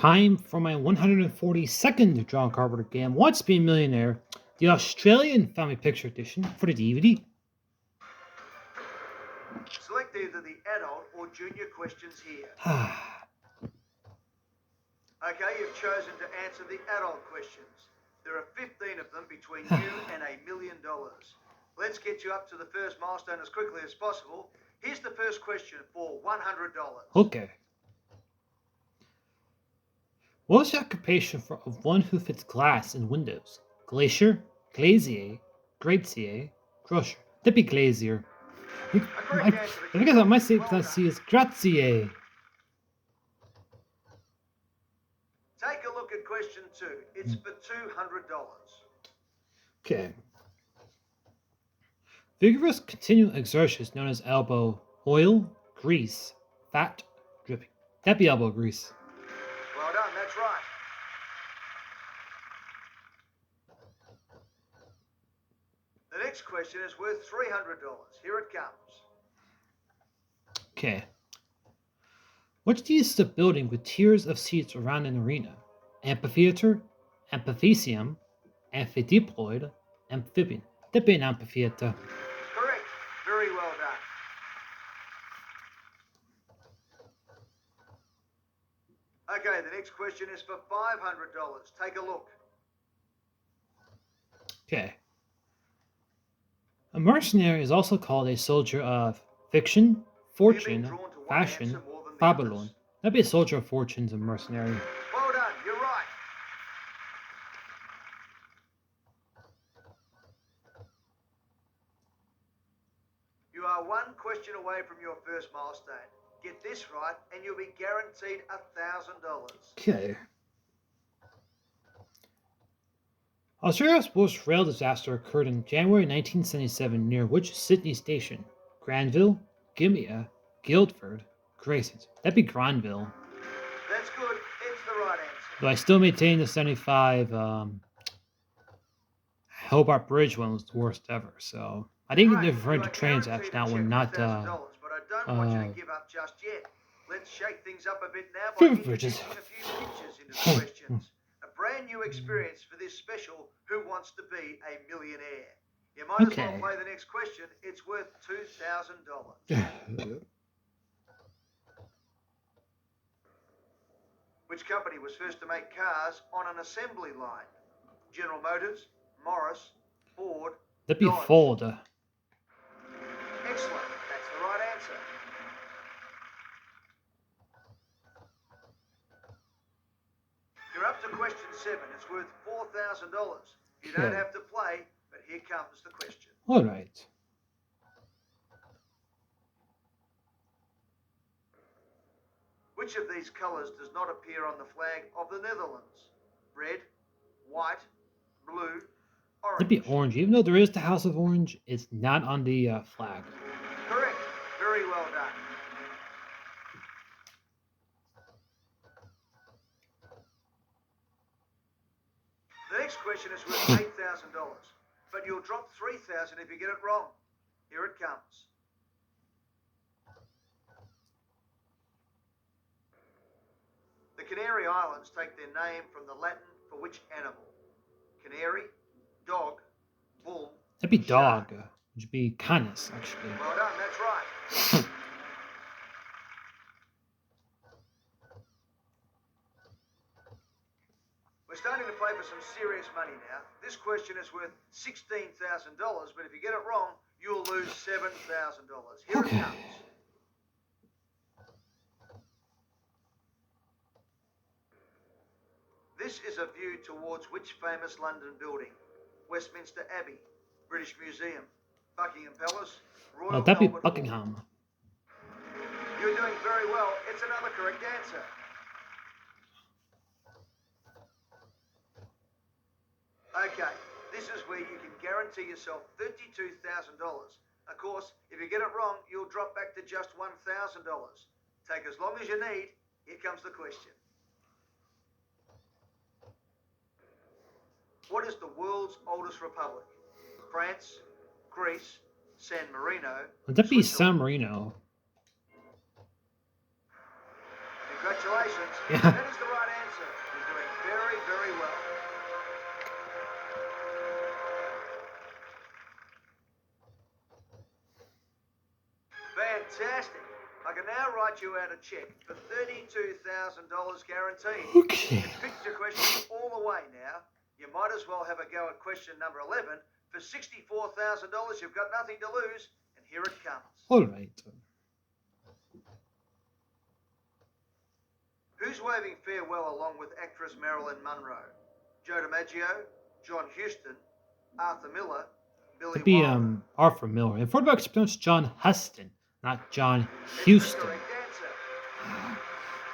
Time for my 142nd John Carpenter game, What's Being Millionaire, the Australian Family Picture Edition for the DVD. Select either the adult or junior questions here. Okay, you've chosen to answer the adult questions. There are 15 of them between you and $1 million. Let's get you up to the first milestone as quickly as possible. Here's the first question for $100. Okay. What is the occupation of one who fits glass in windows? Glacier, glazier, grazier, crusher. That'd be glazier. I guess I might say C is grazier. Take a look at question 2. It's for $200. Okay. Vigorous continual exertion is known as elbow oil, grease, fat, dripping. That'd be elbow grease. Well done, that's right. The next question is worth $300. Here it comes. Okay. Which is the building with tiers of seats around an arena? Amphitheater, amphitheum, amphidiploid, amphibian. That'd be an amphitheater. Correct. Very well done. Okay, the next question is for $500. Take a look. Okay. A mercenary is also called a soldier of fiction, fortune, fashion, Babylon. That'd be a soldier of fortunes and mercenary. Well done, you're right. You are one question away from your first milestone. Get this right and you'll be guaranteed $1,000. Okay. Australia's worst rail disaster occurred in January 1977 near which Sydney station? Granville, Gimea, Guildford, Graysons. That'd be Granville. That's good. It's the right answer. But I still maintain the 75 Hobart Bridge one was the worst ever. So I didn't get referring to trains actually. That one, not but I don't want you to give up just yet. Let's shake things up a bit now by introducing a few pictures into the questions. A brand new experience for this special Who Wants to Be a Millionaire? You might as well play the next question. It's worth $2,000. Which company was first to make cars on an assembly line? General Motors, Morris, Ford, That'd be Dodge. Ford. Excellent. That's the right answer. You're up to question 7. It's worth $4,000. You don't have to play, but here comes the question. All right. Which of these colours does not appear on the flag of the Netherlands? Red, white, blue, orange. It'd be orange. Even though there is the House of Orange, it's not on the flag. Correct. Very well done. The next question is worth $8,000, but you'll drop $3,000 if you get it wrong. Here it comes. The Canary Islands take their name from the Latin for which animal? Canary, dog, bull. That'd be dog. Shark. Which would be canis, actually. Well done, that's right. We're starting to play for some serious money now. This question is worth $16,000, but if you get it wrong, you'll lose $7,000. Here it comes. This is a view towards which famous London building? Westminster Abbey, British Museum, Buckingham Palace, Royal That'd be Albert Buckingham. Hall. You're doing very well. It's another correct answer. Okay, this is where you can guarantee yourself $32,000. Of course, if you get it wrong, you'll drop back to just $1,000. Take as long as you need. Here comes the question. What is the world's oldest republic? France, Greece, San Marino. Would that be San Marino? Congratulations. Yeah. That is the right answer. You're doing very, very well. Fantastic. I can now write you out a check for $32,000 guaranteed. Okay. You've picked your questions all the way now. You might as well have a go at question number 11. For $64,000, you've got nothing to lose, and here it comes. All right. Who's waving farewell along with actress Marilyn Monroe? Joe DiMaggio, John Huston, Arthur Miller, Billy To be Wilder. Arthur Miller. And for the it's pronounced John Huston, not John It's the Houston. correct answer.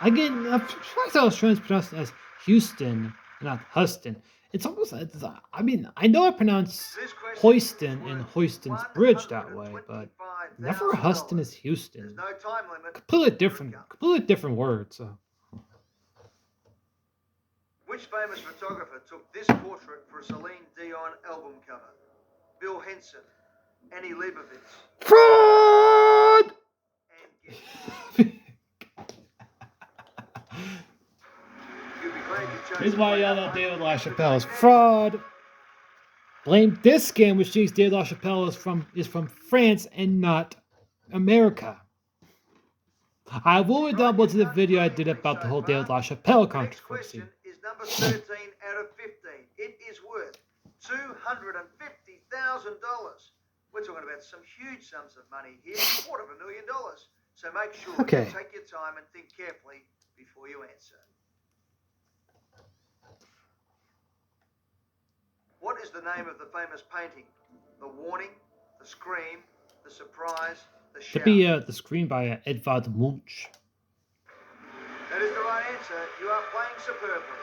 Again, I thought I was trying to pronounce it as Houston, not Huston. It's almost, I mean, I know I pronounce This question Hoiston is and worth Hoiston's Bridge that way, but never Huston is $125,000. Houston. There's no time limit. Completely different words. So. Which famous photographer took this portrait for a Celine Dion album cover? Bill Henson, Annie Leibovitz, Fraud! and Gibbs. You'll be glad you chose. Here's why I yelled at David LaChapelle is fraud. Blame this scam which thinks David LaChapelle is from France and not America. I will download to the video I did about the whole David LaChapelle The next controversy. question is number 13 out of 15. It is worth $250,000. We're talking about some huge sums of money here, $250,000. So make sure you take your time and think carefully before you answer. What is the name of the famous painting? The Warning, The Scream, The Surprise, The Shout? To be the screen by Edvard Munch. That is the right answer. You are playing superbly.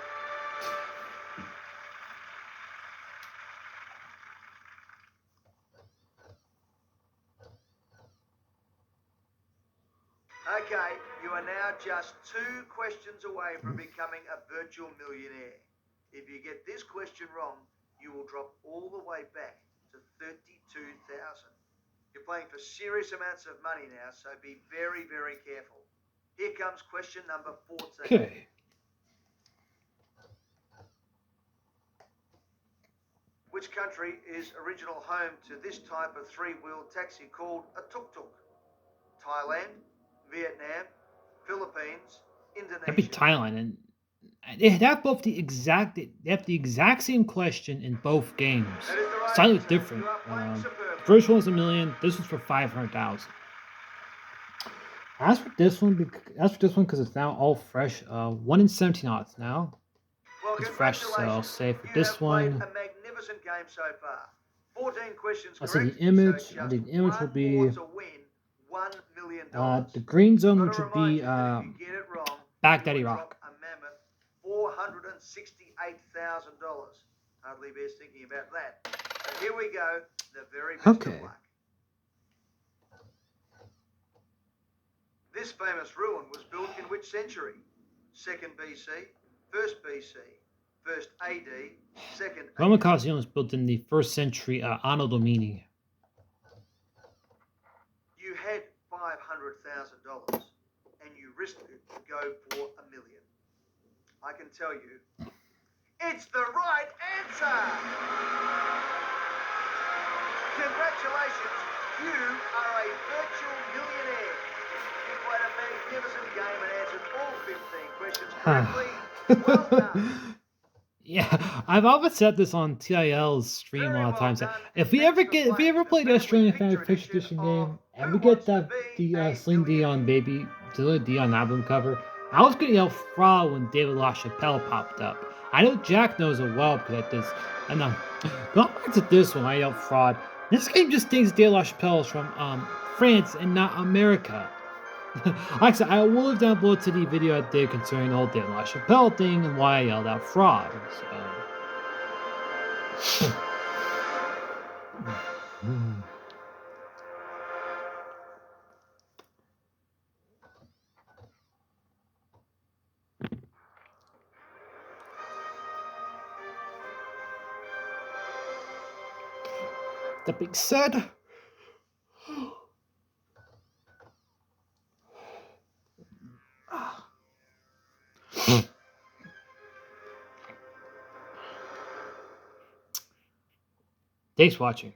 Okay, you are now just 2 questions away from becoming a virtual millionaire. If you get this question wrong, you will drop all the way back to $32,000. You're playing for serious amounts of money now, so be very, very careful. Here comes question number 14. Okay. Which country is original home to this type of 3-wheeled taxi called a tuk-tuk? Thailand, Vietnam, Philippines, Indonesia. That'd be Thailand, and they have the exact same question in both games. That is the right Slightly answer. different. You are playing The superbly. first one was $1 million. This one's for 500,000. As for this one, because it's now all fresh. 1 in 17 odds now. Well, It's fresh, so I'll say for you this have played one. a magnificent game so far. 14 questions I'll say correct. the image. So I think just the image will one be. more to win $1 million. The green zone, Gotta which would remind be you that if you get it wrong, Baghdad, you will Iraq. drop a mammoth $468,000. Hardly bears thinking about that. So here we go. The very best Okay. of luck. This famous ruin was built in which century? 2nd BC, 1st BC, 1st AD, 2nd Roman AD. Colosseum was built in the 1st century Anno Domini. You had $500,000 and you risked it to go for $1 million. I can tell you, it's the right answer! Congratulations, you are a virtual millionaire. You played a magnificent game and answered all 15 questions correctly. Well done. Yeah, I've always said this on TIL's stream a lot of times. If we ever play the Australian Family Picture Edition game and we get the Celine Dion Celine Dion album cover, I was gonna yell fraud when David LaChapelle popped up. I know Jack knows it well because I did. And going back to this one, I yelled fraud. This game just thinks David LaChapelle is from France and not America. Like I said, I will have down below to the video I did concerning the whole David LaChapelle thing and why I yelled out fraud. So. That being said, Thanks for watching.